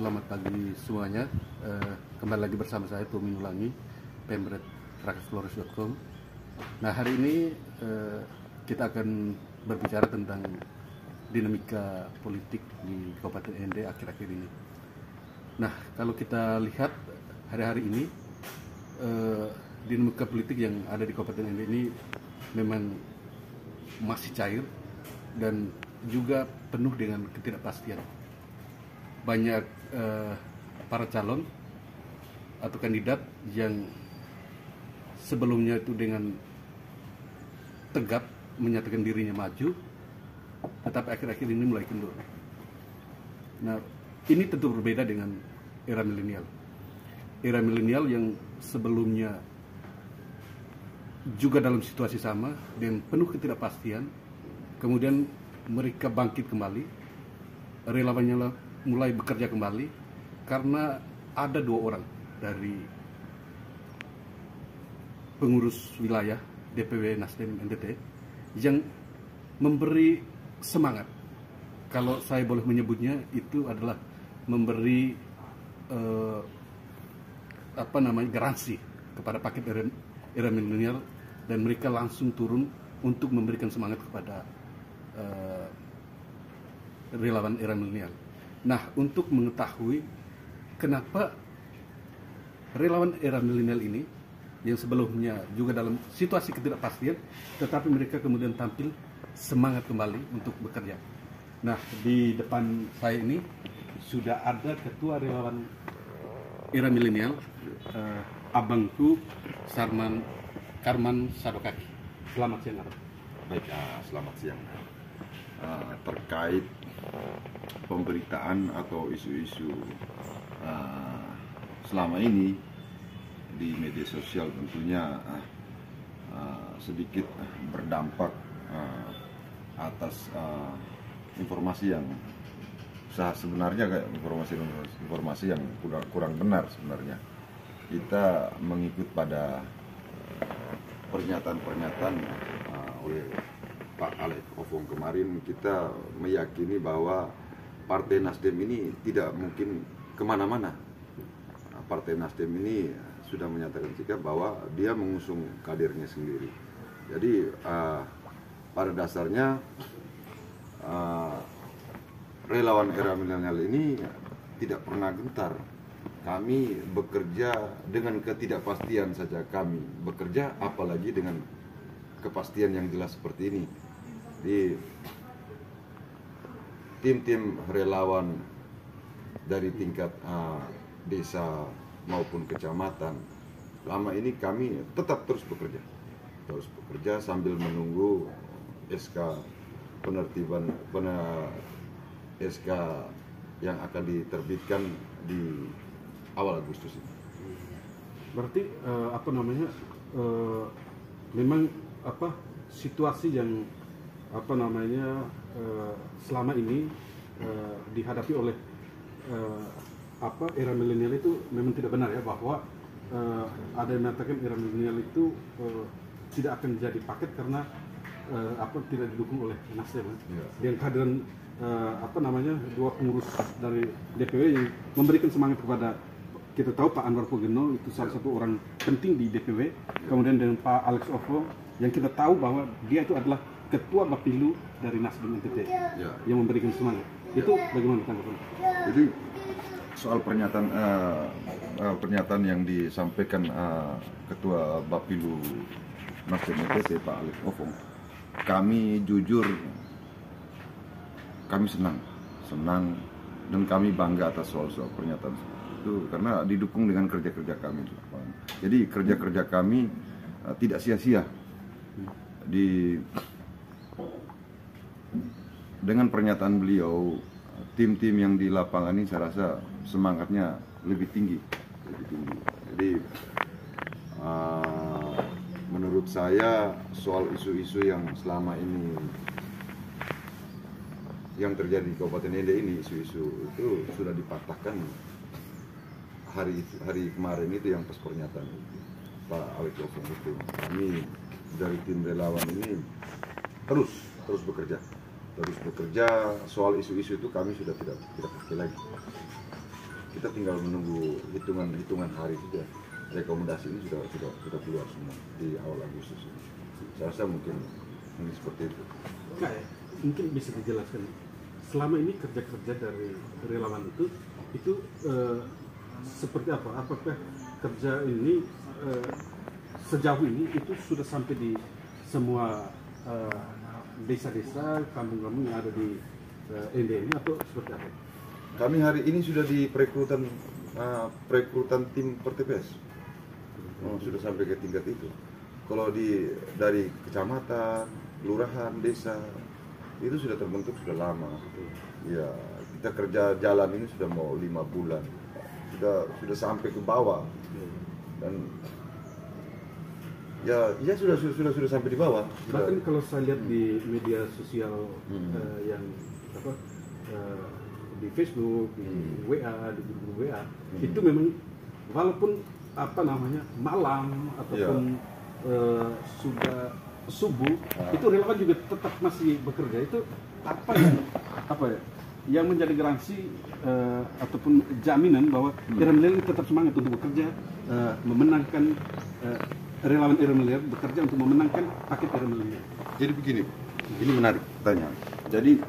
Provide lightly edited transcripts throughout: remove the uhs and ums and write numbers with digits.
Selamat pagi semuanya. Kembali lagi bersama saya Tommy Nulangi, Pemret Rakyatflores.com. Nah, hari ini kita akan berbicara tentang dinamika politik di Kabupaten ND akhir-akhir ini. Nah, kalau kita lihat hari-hari ini dinamika politik yang ada di Kabupaten ND ini memang masih cair dan juga penuh dengan ketidakpastian. Banyak para calon atau kandidat yang sebelumnya itu dengan tegap menyatakan dirinya maju, tetapi akhir-akhir ini mulai kendur. Nah, ini tentu berbeda dengan era milenial. Era milenial yang sebelumnya juga dalam situasi sama dan penuh ketidakpastian, kemudian mereka bangkit kembali, relawannya mulai bekerja kembali karena ada 2 orang dari pengurus wilayah DPW Nasdem NTT yang memberi semangat. Kalau saya boleh menyebutnya, itu adalah memberi garansi kepada paket era milenial, dan mereka langsung turun untuk memberikan semangat kepada relawan era milenial. Nah, untuk mengetahui kenapa relawan era milenial ini yang sebelumnya juga dalam situasi ketidakpastian, tetapi mereka kemudian tampil semangat kembali untuk bekerja. Nah, di depan saya ini sudah ada ketua relawan era milenial, abangku Karman Sadokaki. Selamat siang, Abang. Baik, selamat siang. Terkait pemberitaan atau isu-isu selama ini di media sosial tentunya sedikit berdampak atas informasi yang sebenarnya informasi yang kurang benar. Sebenarnya kita mengikut pada pernyataan oleh Pak Alex Ofong kemarin. Kita meyakini bahwa Partai Nasdem ini tidak mungkin kemana-mana. Partai Nasdem ini sudah menyatakan sikap bahwa dia mengusung kadernya sendiri. Jadi pada dasarnya relawan era milenial ini tidak pernah gentar. Kami bekerja dengan ketidakpastian saja kami bekerja, apalagi dengan kepastian yang jelas seperti ini. Di tim-tim relawan dari tingkat desa maupun kecamatan, selama ini kami tetap terus bekerja sambil menunggu SK penertiban SK yang akan diterbitkan di awal Agustus ini. Berarti memang situasi yang selama ini dihadapi oleh era milenial itu memang tidak benar ya, bahwa ada yang mengatakan era milenial itu tidak akan jadi paket karena tidak didukung oleh Nasdem ya. Yang kehadiran 2 pengurus dari DPW yang memberikan semangat kepada, kita tahu Pak Anwar Pugino itu salah satu orang penting di DPW, kemudian dengan Pak Alex Ofo yang kita tahu bahwa dia itu adalah ketua Bapilu dari Nasdem NTT yang memberikan semangat. Itu bagaimana tanggapannya? Jadi soal pernyataan yang disampaikan ketua Bapilu Nasdem NTT Pak Alex Ofong, kami jujur, kami senang dan kami bangga atas soal pernyataan itu karena didukung dengan kerja-kerja kami. Jadi kerja-kerja kami tidak sia-sia. Dengan pernyataan beliau, tim-tim yang di lapangan ini saya rasa semangatnya lebih tinggi. Jadi menurut saya soal isu-isu yang selama ini yang terjadi di Kabupaten ND ini, isu-isu itu sudah dipatahkan hari kemarin itu yang pas pernyataan Pak Alex Ofong itu. Kami dari tim relawan ini terus bekerja soal isu-isu itu. Kami sudah tidak pakai lagi. Kita tinggal menunggu hitungan hari saja. Rekomendasi ini sudah keluar semua di awal Agustus ini. Saya rasa mungkin seperti itu. Kak, mungkin bisa dijelaskan selama ini kerja dari relawan itu seperti apa? Apakah kerja ini sejauh ini itu sudah sampai di semua desa-desa, kampung-kampung yang ada di ND ini atau seperti apa? Kami hari ini sudah di perekrutan tim per TPS. Sudah sampai ke tingkat itu. Kalau dari kecamatan, kelurahan, desa itu sudah terbentuk sudah lama. Ya, kita kerja jalan ini sudah mau 5 bulan. Sudah sampai ke bawah. Dan ya sudah sampai di bawah. Bahkan kalau saya lihat di media sosial yang di Facebook, di WA, di grup WA, itu memang walaupun malam ataupun sudah subuh, itu relawan juga tetap masih bekerja. Itu apa ya yang menjadi garansi ataupun jaminan bahwa Iremelier tetap semangat untuk bekerja, memenangkan relawan Iremelier bekerja untuk memenangkan paket Iremelier. Jadi begini, ini menarik pertanyaan. Jadi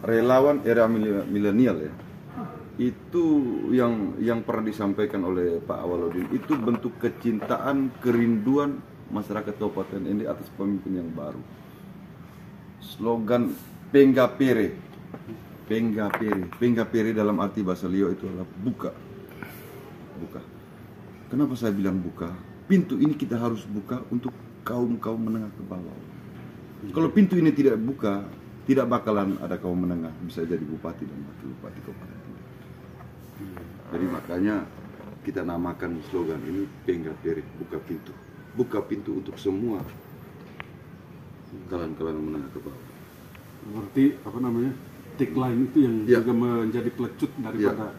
relawan era milenial ya, itu yang pernah disampaikan oleh Pak Awaludin itu bentuk kecintaan, kerinduan masyarakat Kabupaten ND atas pemimpin yang baru. Slogan Penggapere dalam arti bahasa Liau itu adalah buka. Kenapa saya bilang buka? Pintu ini kita harus buka untuk kaum menengah ke bawah. Kalau pintu ini tidak buka, tidak bakalan ada kaum menengah bisa jadi bupati dan wakil bupati Kabupaten ND. Jadi makanya kita namakan slogan ini Penggapere, buka pintu untuk semua kalangan menengah ke bawah. Berarti tagline itu yang juga menjadi pelecut daripada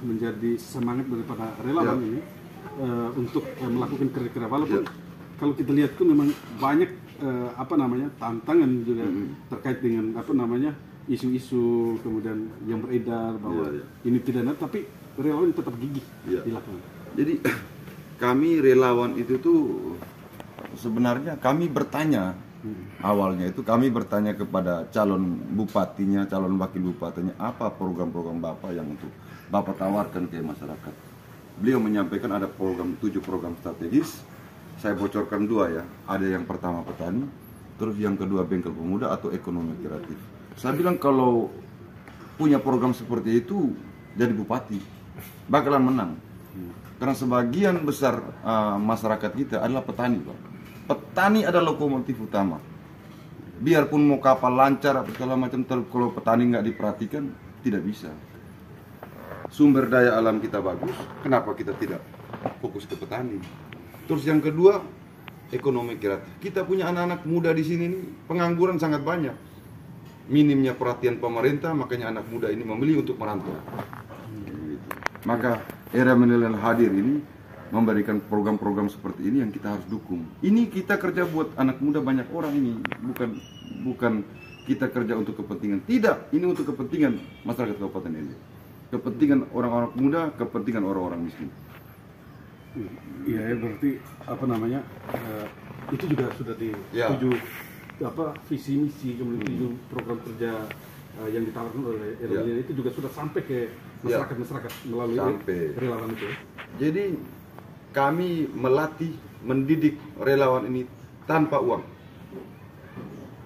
menjadi semangat daripada relawan ini untuk melakukan kerja walaupun kalau kita lihat itu memang banyak tantangan juga terkait dengan isu-isu kemudian yang beredar bahwa ini tidak ada, tapi relawan tetap gigih di lapangan. Jadi kami relawan itu tuh sebenarnya kami bertanya awalnya itu kami bertanya kepada calon bupatinya, calon wakil bupatinya, apa program-program Bapak yang untuk Bapak tawarkan ke masyarakat. Beliau menyampaikan ada 7 program strategis. Saya bocorkan 2 ya. Ada yang pertama petani, terus yang kedua bengkel pemuda atau ekonomi kreatif. Saya bilang kalau punya program seperti itu jadi bupati bakalan menang. Karena sebagian besar masyarakat kita adalah petani, Pak. Petani adalah lokomotif utama. Biarpun mau kapal lancar apa segala macam, kalau petani nggak diperhatikan tidak bisa. Sumber daya alam kita bagus, kenapa kita tidak fokus ke petani? Terus yang kedua, ekonomi kreatif. Kita punya anak-anak muda di sini nih, pengangguran sangat banyak. Minimnya perhatian pemerintah, makanya anak muda ini memilih untuk merantau. Maka era milenial hadir ini memberikan program-program seperti ini yang kita harus dukung. Ini kita kerja buat anak muda banyak orang ini, bukan kita kerja untuk kepentingan. Tidak, ini untuk kepentingan masyarakat Kabupaten ini. Kepentingan orang-orang muda, kepentingan orang-orang miskin. Iya, berarti itu juga sudah di 7 visi misi kemudian 7 program kerja yang ditawarkan oleh Iremelier itu juga sudah sampai ke masyarakat melalui relawan itu. Jadi kami melatih, mendidik relawan ini tanpa uang.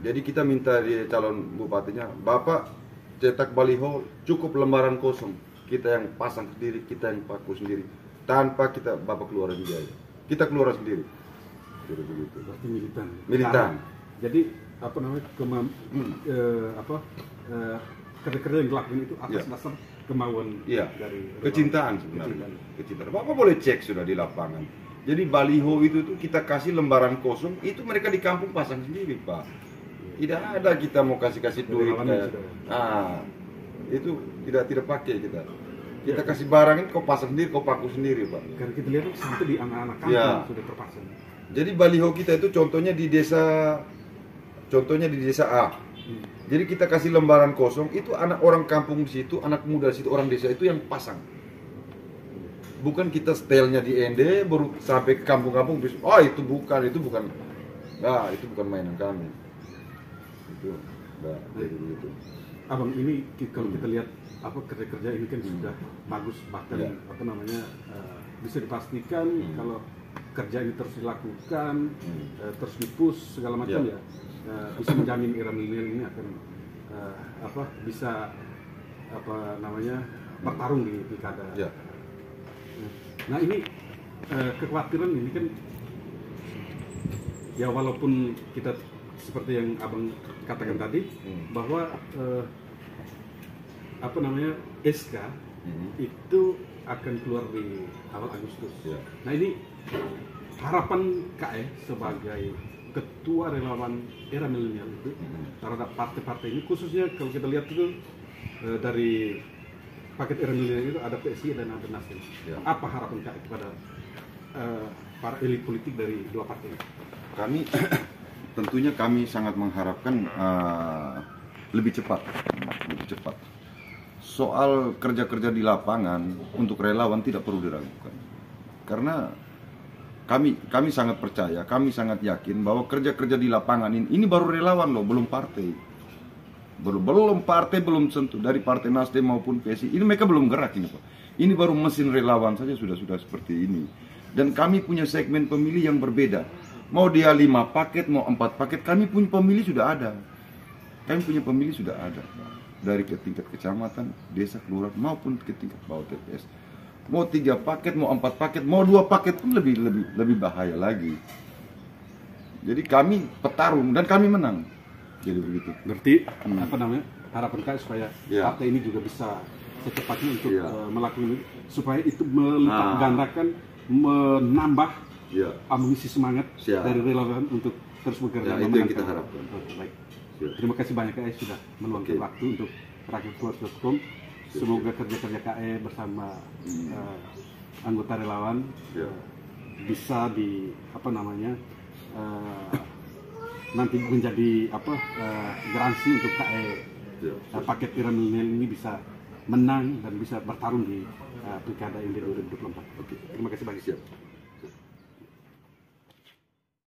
Jadi kita minta di calon bupatinya, Bapak cetak baliho cukup lembaran kosong, kita yang pasang sendiri, kita yang paku sendiri, tanpa Bapak keluarin biaya, kita keluarin sendiri. Jadi begitu. Berarti militan. Jadi kerja-kerja yang dilakukan itu atas dasar kemauan dari kecintaan sebenarnya. Kecintaan. Bapak boleh cek sudah di lapangan. Jadi baliho itu tuh kita kasih lembaran kosong, itu mereka di kampung pasang sendiri, Pak. Tidak ada kita mau kasih duit itu tidak pakai kita. Kita kasih barang ini kau pasang sendiri, kau paku sendiri, Pak. Karena kita lihat sampai di anak-anak kampung sudah terpasang. Jadi baliho kita itu contohnya di desa A. Jadi kita kasih lembaran kosong, itu anak orang kampung di situ, anak muda di situ, orang desa itu yang pasang. Bukan kita stylenya di ND baru sampai ke kampung-kampung, oh itu bukan, nah itu bukan mainan kami. Itu, nah, jadi begitu. Abang, ini kalau kita lihat apa kerja-kerja ini kan sudah bagus, bahkan Ya. apa namanya bisa dipastikan kalau kerja ini terus dilakukan, terus dipus segala macam Ya. bisa menjamin era milenial ini akan bisa apa namanya bertarung di pilkada. Ya. Nah ini kekhawatiran ini kan ya, walaupun kita seperti yang abang katakan tadi bahwa apa namanya SK itu akan keluar di awal Agustus. Ya. Nah ini harapan KE sebagai ketua relawan era milenial itu terhadap partai-partai ini, khususnya kalau kita lihat itu dari paket era milenial itu ada PSI dan ada Nasdem. Ya. Apa harapan KE kepada para elit politik dari dua partai ini? Kami tentunya kami sangat mengharapkan lebih cepat. Soal kerja-kerja di lapangan untuk relawan tidak perlu diragukan, karena kami sangat percaya, kami sangat yakin bahwa kerja-kerja di lapangan ini baru relawan loh, belum partai, belum sentuh dari partai Nasdem maupun PSI, ini mereka belum gerak ini Pak. Ini baru mesin relawan saja sudah seperti ini. Dan kami punya segmen pemilih yang berbeda. Mau dia 5 paket, mau 4 paket, kami punya pemilih sudah ada. Dari ke tingkat kecamatan, desa, kelurahan maupun ke tingkat bawah TPS. Mau 3 paket, mau 4 paket, mau 2 paket pun lebih bahaya lagi. Jadi kami petarung dan kami menang. Jadi begitu. Berarti apa namanya harapan KE supaya partai ini juga bisa secepatnya untuk melakukan ini, supaya itu melipat gandakan, menambah amunisi semangat dari relawan untuk terus bekerja. Itu yang kita harapkan. Baik. Terima kasih banyak KE sudah meluangkan waktu untuk rakyatkuat.com. Semoga kerja-kerja KE bersama anggota relawan bisa di apa namanya nanti menjadi garansi untuk KE paket era milenial ini bisa menang dan bisa bertarung di pilkada ND 2024. Terima kasih banyak.